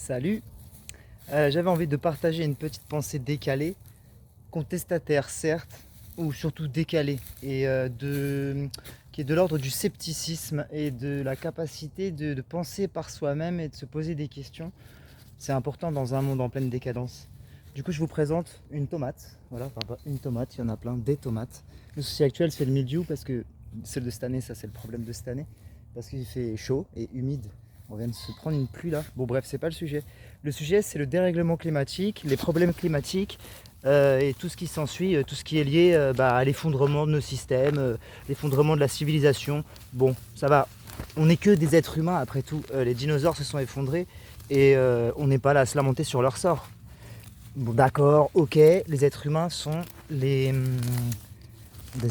Salut. J'avais envie de partager une petite pensée décalée, contestataire certes, ou surtout décalée, et qui est de l'ordre du scepticisme et de la capacité de penser par soi-même et de se poser des questions. C'est important dans un monde en pleine décadence. Du coup, je vous présente une tomate. Voilà, enfin pas une tomate, il y en a plein, des tomates. Le souci actuel, c'est le mildiou, parce que celle de cette année, ça c'est le problème de cette année, parce qu'il fait chaud et humide. On vient de se prendre une pluie là. Bon bref, c'est pas le sujet. Le sujet, c'est le dérèglement climatique, les problèmes climatiques et tout ce qui s'ensuit, tout ce qui est lié à l'effondrement de nos systèmes, l'effondrement de la civilisation. Bon, ça va. On n'est que des êtres humains après tout. Les dinosaures se sont effondrés et on n'est pas là à se lamenter sur leur sort. Bon, d'accord, ok, les êtres humains sont des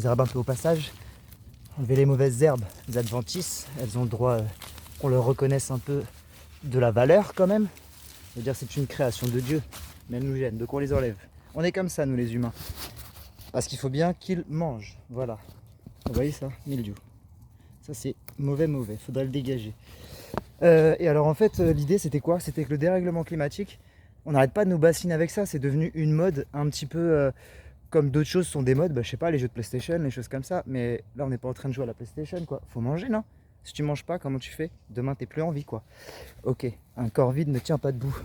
herbes un peu au passage. Enlever les mauvaises herbes, les adventices, elles ont le droit qu'on leur reconnaisse un peu de la valeur quand même. Je veux dire, c'est une création de Dieu, mais elles nous gênent, donc on les enlève. On est comme ça, nous les humains. Parce qu'il faut bien qu'ils mangent, voilà. Vous voyez ça, mildiou. Ça c'est mauvais, faudrait le dégager. Et alors en fait, l'idée c'était quoi? C'était que le dérèglement climatique, on n'arrête pas de nous bassiner avec ça, c'est devenu une mode un petit peu comme d'autres choses sont des modes, je sais pas, les jeux de PlayStation, les choses comme ça, mais là on n'est pas en train de jouer à la PlayStation quoi. Faut manger, non? Si tu manges pas, comment tu fais? Demain t'es plus en vie quoi. Ok, un corps vide ne tient pas debout.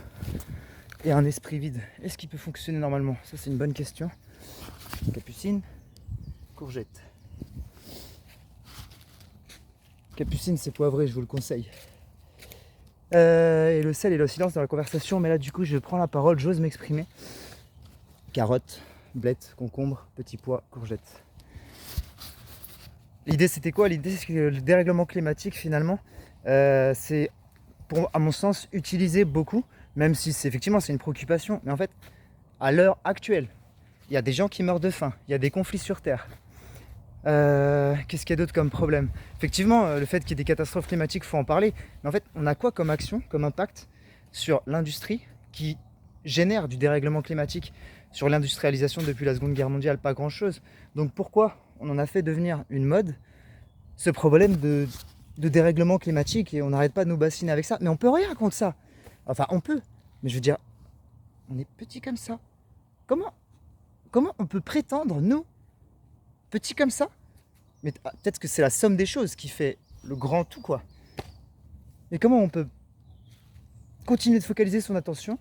Et un esprit vide, est-ce qu'il peut fonctionner normalement? Ça c'est une bonne question. Capucine, courgette. Capucine c'est poivré, je vous le conseille. Et le sel et le silence dans la conversation, mais là du coup je prends la parole, j'ose m'exprimer. Carottes, blettes, concombre, petits pois, courgettes. L'idée c'était quoi? L'idée c'est que le dérèglement climatique finalement, c'est à mon sens utilisé beaucoup, même si effectivement c'est une préoccupation, mais en fait à l'heure actuelle, il y a des gens qui meurent de faim, il y a des conflits sur Terre. Qu'est-ce qu'il y a d'autre comme problème? Effectivement, le fait qu'il y ait des catastrophes climatiques, il faut en parler. Mais en fait, on a quoi comme action, comme impact sur l'industrie qui génère du dérèglement climatique, sur l'industrialisation depuis la Seconde Guerre mondiale? Pas grand-chose. Donc pourquoi on en a fait devenir une mode ce problème de dérèglement climatique et on n'arrête pas de nous bassiner avec ça? Mais on peut rien contre ça. Enfin, on peut. Mais je veux dire, on est petit comme ça. Comment on peut prétendre, nous, petits comme ça, mais peut-être que c'est la somme des choses qui fait le grand tout, quoi. Mais comment on peut continuer de focaliser son attention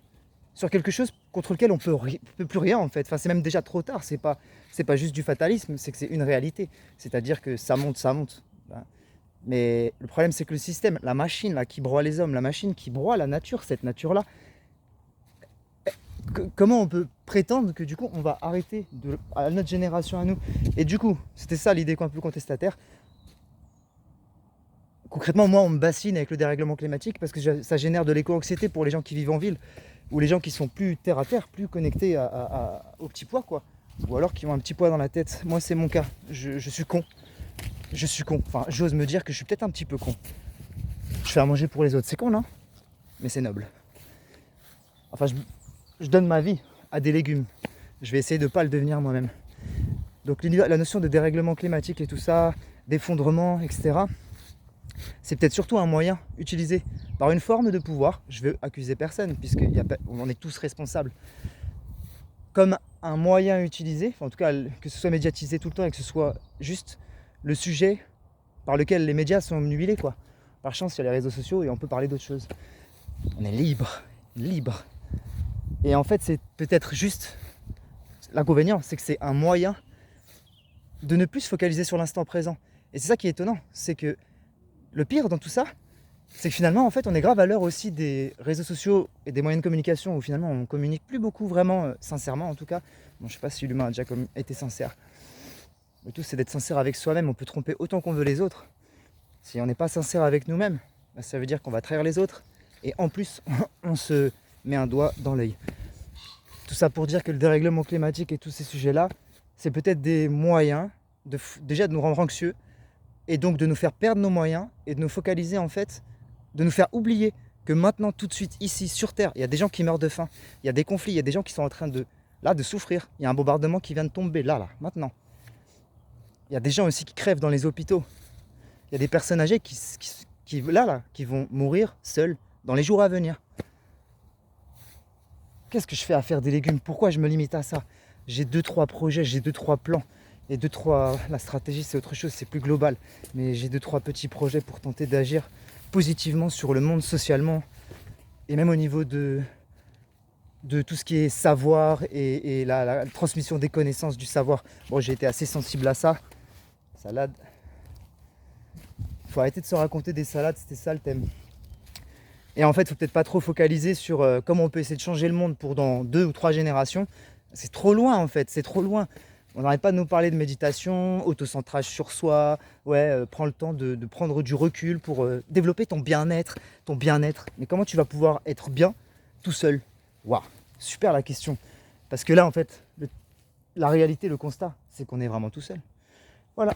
sur quelque chose contre lequel on peut plus rien, en fait? Enfin, c'est même déjà trop tard. C'est pas juste du fatalisme, c'est que c'est une réalité. C'est-à-dire que ça monte, ça monte. Mais le problème, c'est que le système, la machine là, qui broie les hommes, la machine qui broie la nature, cette nature-là, comment on peut prétendre que du coup on va arrêter à notre génération à nous? Et du coup, c'était ça l'idée un peu contestataire. Concrètement, moi, on me bassine avec le dérèglement climatique parce que ça génère de l'éco-anxiété pour les gens qui vivent en ville ou les gens qui sont plus terre à terre, plus connectés au petit pois, quoi. Ou alors qui ont un petit pois dans la tête. Moi, c'est mon cas. Je suis con. Je suis con. Enfin, j'ose me dire que je suis peut-être un petit peu con. Je fais à manger pour les autres. C'est con, non? Mais c'est noble. Enfin, je donne ma vie à des légumes. Je vais essayer de ne pas le devenir moi-même. Donc la notion de dérèglement climatique et tout ça, d'effondrement, etc., c'est peut-être surtout un moyen utilisé par une forme de pouvoir, je veux accuser personne, puisqu'on en est tous responsables, comme un moyen utilisé, en tout cas que ce soit médiatisé tout le temps et que ce soit juste le sujet par lequel les médias sont obnubilés, quoi. Par chance, il y a les réseaux sociaux et on peut parler d'autres choses. On est libre. Et en fait, c'est peut-être juste l'inconvénient, c'est que c'est un moyen de ne plus se focaliser sur l'instant présent. Et c'est ça qui est étonnant, c'est que le pire dans tout ça, c'est que finalement, en fait, on est grave à l'heure aussi des réseaux sociaux et des moyens de communication où finalement on communique plus beaucoup vraiment, sincèrement en tout cas. Bon, je sais pas si l'humain a déjà été sincère. Le tout, c'est d'être sincère avec soi-même. On peut tromper autant qu'on veut les autres. Si on n'est pas sincère avec nous-mêmes, ça veut dire qu'on va trahir les autres. Et en plus, on se met un doigt dans l'œil. Tout ça pour dire que le dérèglement climatique et tous ces sujets-là, c'est peut-être des moyens déjà de nous rendre anxieux et donc de nous faire perdre nos moyens et de nous focaliser en fait, de nous faire oublier que maintenant tout de suite ici sur Terre, il y a des gens qui meurent de faim, il y a des conflits, il y a des gens qui sont en train de souffrir, il y a un bombardement qui vient de tomber là, maintenant. Il y a des gens aussi qui crèvent dans les hôpitaux. Il y a des personnes âgées qui vont mourir seules dans les jours à venir. qu'est-ce que je fais à faire des légumes? Pourquoi je me limite à ça? J'ai 2-3 projets, j'ai 2-3 plans. Et 2-3... La stratégie, c'est autre chose, c'est plus global. Mais j'ai 2-3 petits projets pour tenter d'agir positivement sur le monde, socialement. Et même au niveau de tout ce qui est savoir et la transmission des connaissances, du savoir. Bon, j'ai été assez sensible à ça. Salade. Faut arrêter de se raconter des salades, c'était ça le thème. Et en fait, faut peut-être pas trop focaliser sur comment on peut essayer de changer le monde pour dans 2 ou 3 générations. C'est trop loin en fait, c'est trop loin. On n'arrête pas de nous parler de méditation, autocentrage sur soi, ouais, prends le temps de prendre du recul pour développer ton bien-être, ton bien-être. Mais comment tu vas pouvoir être bien tout seul? Waouh, super la question. Parce que là, en fait, la réalité, le constat, c'est qu'on est vraiment tout seul. Voilà.